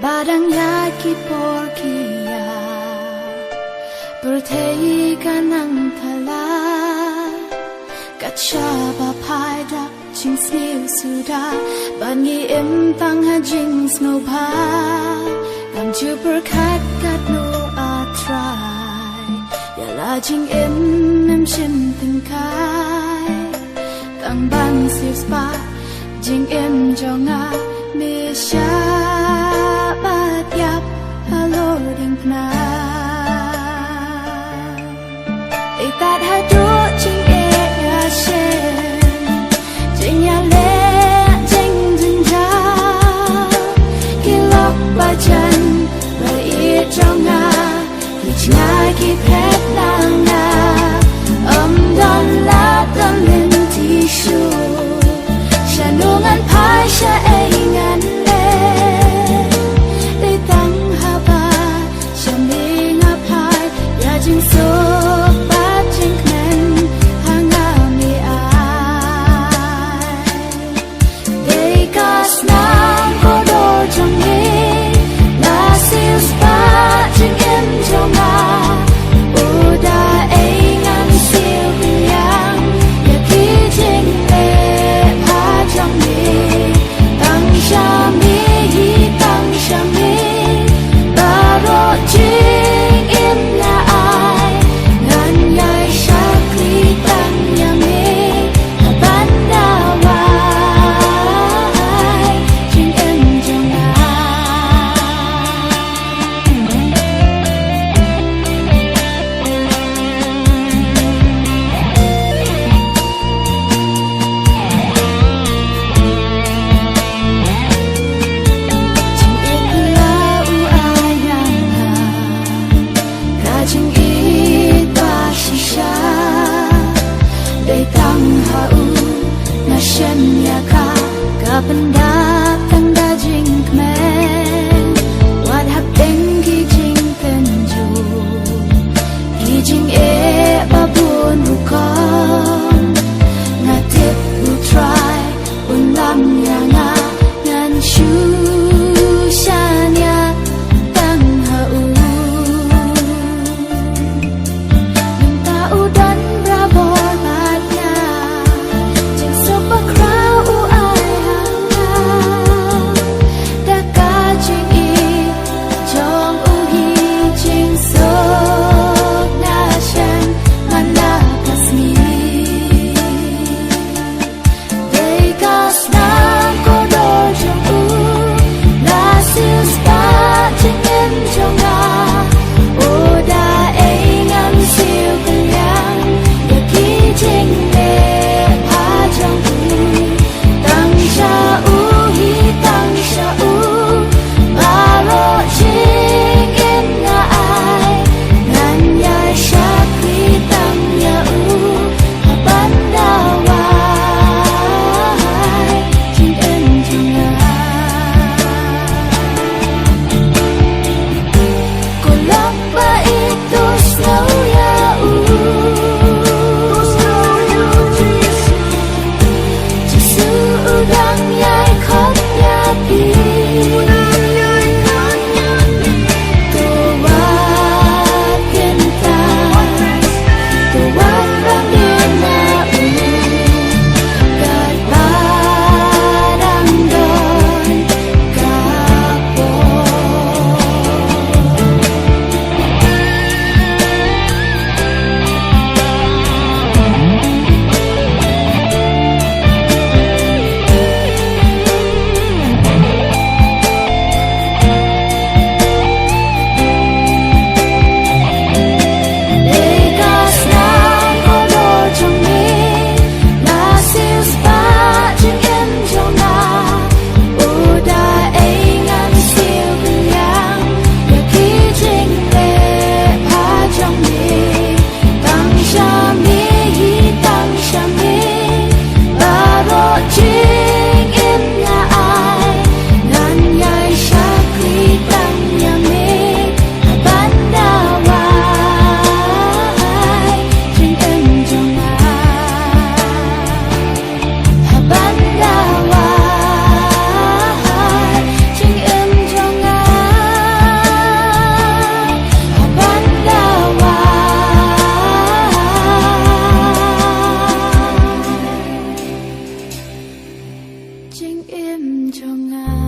Badang yaki porkia bertei kanang thala Kachaba paida jing sniu suda Bangi im tang ha jing snow pa Lam ju berkat kat no a try Yala jing im shin ting kai Tang bang siu spa jing im jonga mi sha Bat yap halo ding na Itat ha do jing e a shen Jing ya le jing jing ja Kilok ba jan ba i jonga Ich na ki pet lang na don la don lin ti shu Shanungan pai sha e ngan le They tang ha ba Shaming a pai Ya jing so ba jing kmen Hanga mi ai They gas nang ko do jong ni La sil spa jing im jong a Uda e ngan sil biang Ya ki jing le pa jong ni Tang sha mi tang sha mi Baro jing im la ai Ngan yai sha kli tang ya mi Haban da wai Jing im jong ai Jing i ta shisha They tang hau na shen ya ka Kapanda tanda jing kmen Wat hap deng ki jing tenju Ki jing e babun rukon Na tip u try un lam ya nga Ngan shu shan ya tang hau Udan bravo batnya Jing sopa krau u ai hanga Daka jing i Jong u hi jing sok na shen Man la kasmi They gas nang bình im cho ngài.